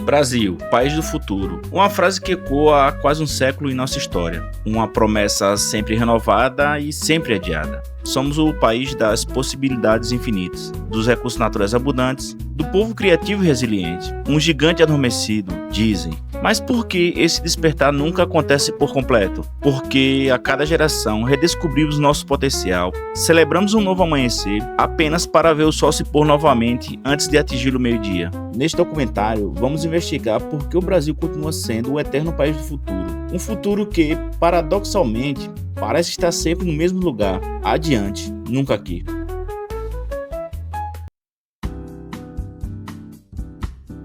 Brasil, país do futuro. Uma frase que ecoa há quase um século em nossa história. Uma promessa sempre renovada e sempre adiada. Somos o país das possibilidades infinitas, dos recursos naturais abundantes, do povo criativo e resiliente. Um gigante adormecido, dizem. Mas por que esse despertar nunca acontece por completo? Porque a cada geração redescobrimos nosso potencial, celebramos um novo amanhecer apenas para ver o sol se pôr novamente antes de atingir o meio-dia. Neste documentário, vamos investigar por que o Brasil continua sendo o eterno país do futuro. Um futuro que, paradoxalmente, parece estar sempre no mesmo lugar, adiante, nunca aqui.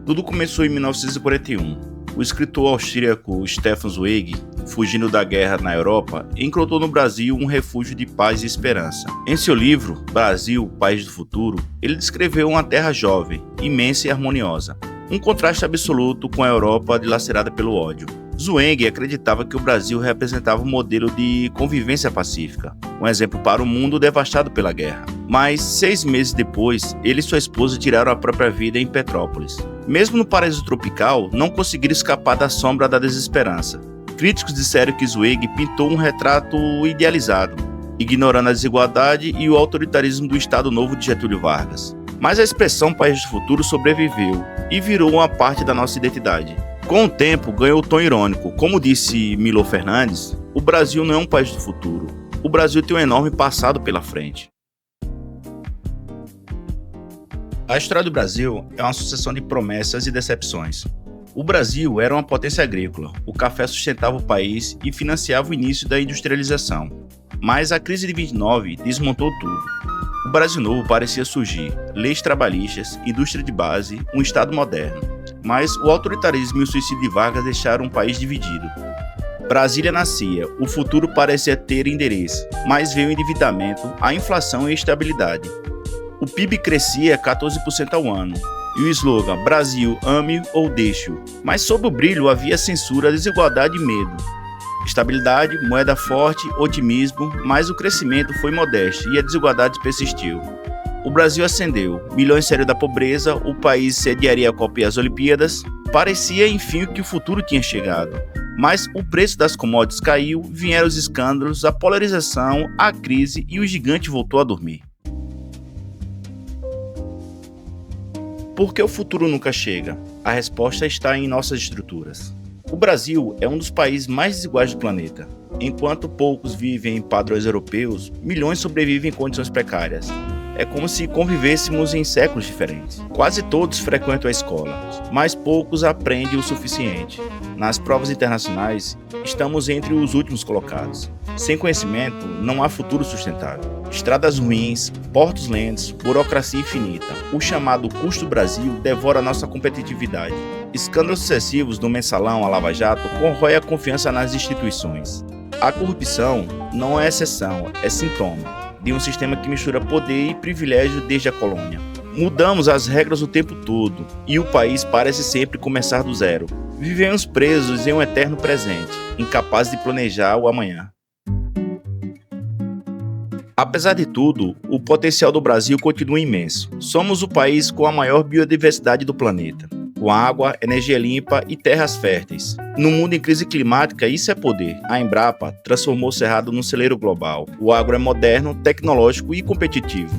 Tudo começou em 1941. O escritor austríaco Stefan Zweig, fugindo da guerra na Europa, encontrou no Brasil um refúgio de paz e esperança. Em seu livro, Brasil, País do Futuro, ele descreveu uma terra jovem, imensa e harmoniosa. Um contraste absoluto com a Europa dilacerada pelo ódio. Zweig acreditava que o Brasil representava um modelo de convivência pacífica, um exemplo para o mundo devastado pela guerra. Mas 6 meses depois, ele e sua esposa tiraram a própria vida em Petrópolis. Mesmo no paraíso tropical, não conseguiram escapar da sombra da desesperança. Críticos disseram que Zweig pintou um retrato idealizado, ignorando a desigualdade e o autoritarismo do Estado Novo de Getúlio Vargas. Mas a expressão País do Futuro sobreviveu e virou uma parte da nossa identidade. Com o tempo, ganhou o tom irônico. Como disse Milo Fernandes, o Brasil não é um país do futuro. O Brasil tem um enorme passado pela frente. A história do Brasil é uma sucessão de promessas e decepções. O Brasil era uma potência agrícola, o café sustentava o país e financiava o início da industrialização. Mas a crise de 29 desmontou tudo. O Brasil Novo parecia surgir, leis trabalhistas, indústria de base, um Estado moderno. Mas o autoritarismo e o suicídio de Vargas deixaram um país dividido. Brasília nascia, o futuro parecia ter endereço, mas veio o endividamento, a inflação e a instabilidade. O PIB crescia 14% ao ano, e o slogan Brasil, ame ou deixe-o. Mas sob o brilho havia censura, desigualdade e medo. Estabilidade, moeda forte, otimismo, mas o crescimento foi modesto e a desigualdade persistiu. O Brasil ascendeu, milhões saíram da pobreza, o país sediaria a Copa e as Olimpíadas. Parecia, enfim, que o futuro tinha chegado. Mas o preço das commodities caiu, vieram os escândalos, a polarização, a crise e o gigante voltou a dormir. Por que o futuro nunca chega? A resposta está em nossas estruturas. O Brasil é um dos países mais desiguais do planeta. Enquanto poucos vivem em padrões europeus, milhões sobrevivem em condições precárias. É como se convivêssemos em séculos diferentes. Quase todos frequentam a escola, mas poucos aprendem o suficiente. Nas provas internacionais, estamos entre os últimos colocados. Sem conhecimento, não há futuro sustentável. Estradas ruins, portos lentos, burocracia infinita. O chamado custo Brasil devora nossa competitividade. Escândalos sucessivos do Mensalão à Lava Jato corroem a confiança nas instituições. A corrupção não é exceção, é sintoma de um sistema que mistura poder e privilégio desde a colônia. Mudamos as regras o tempo todo e o país parece sempre começar do zero. Vivemos presos em um eterno presente, incapazes de planejar o amanhã. Apesar de tudo, o potencial do Brasil continua imenso. Somos o país com a maior biodiversidade do planeta, com água, energia limpa e terras férteis. No mundo em crise climática, isso é poder. A Embrapa transformou o Cerrado num celeiro global. O agro é moderno, tecnológico e competitivo.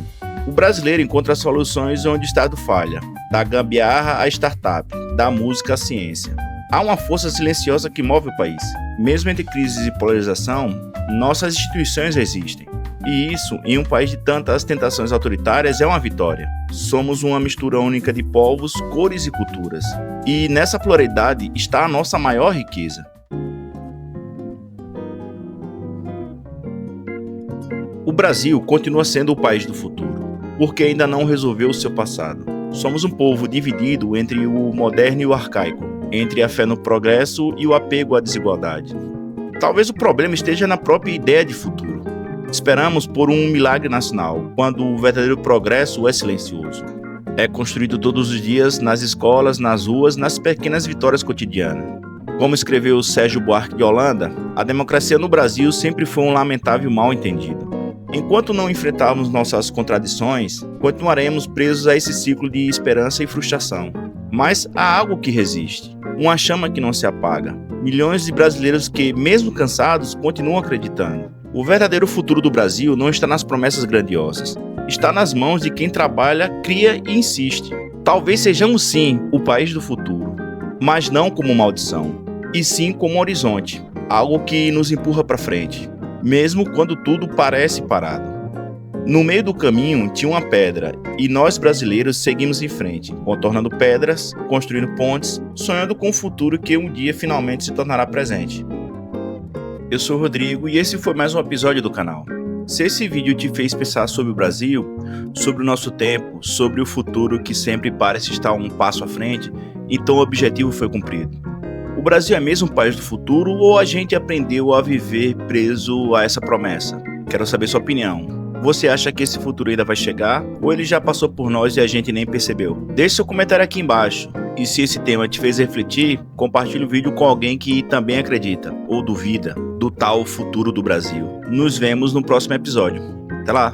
O brasileiro encontra soluções onde o Estado falha, da gambiarra à startup, da música à ciência. Há uma força silenciosa que move o país. Mesmo entre crises e polarização, nossas instituições resistem. E isso, em um país de tantas tentações autoritárias, é uma vitória. Somos uma mistura única de povos, cores e culturas. E nessa pluralidade está a nossa maior riqueza. O Brasil continua sendo o país do futuro, porque ainda não resolveu o seu passado. Somos um povo dividido entre o moderno e o arcaico, entre a fé no progresso e o apego à desigualdade. Talvez o problema esteja na própria ideia de futuro. Esperamos por um milagre nacional, quando o verdadeiro progresso é silencioso. É construído todos os dias, nas escolas, nas ruas, nas pequenas vitórias cotidianas. Como escreveu Sérgio Buarque de Holanda, a democracia no Brasil sempre foi um lamentável mal-entendido. Enquanto não enfrentarmos nossas contradições, continuaremos presos a esse ciclo de esperança e frustração. mas há algo que resiste, uma chama que não se apaga. Milhões de brasileiros que, mesmo cansados, continuam acreditando. O verdadeiro futuro do Brasil não está nas promessas grandiosas. Está nas mãos de quem trabalha, cria e insiste. Talvez sejamos sim o país do futuro, mas não como maldição, e sim como um horizonte, algo que nos empurra para frente, mesmo quando tudo parece parado. No meio do caminho tinha uma pedra, e nós brasileiros seguimos em frente, contornando pedras, construindo pontes, sonhando com um futuro que um dia finalmente se tornará presente. Eu sou o Rodrigo e esse foi mais um episódio do canal. Se esse vídeo te fez pensar sobre o Brasil, sobre o nosso tempo, sobre o futuro que sempre parece estar um passo à frente, então o objetivo foi cumprido. O Brasil é mesmo o país do futuro ou a gente aprendeu a viver preso a essa promessa? Quero saber sua opinião. Você acha que esse futuro ainda vai chegar ou ele já passou por nós e a gente nem percebeu? Deixe seu comentário aqui embaixo. E se esse tema te fez refletir, compartilhe o vídeo com alguém que também acredita ou duvida do tal futuro do Brasil. Nos vemos no próximo episódio. Até lá!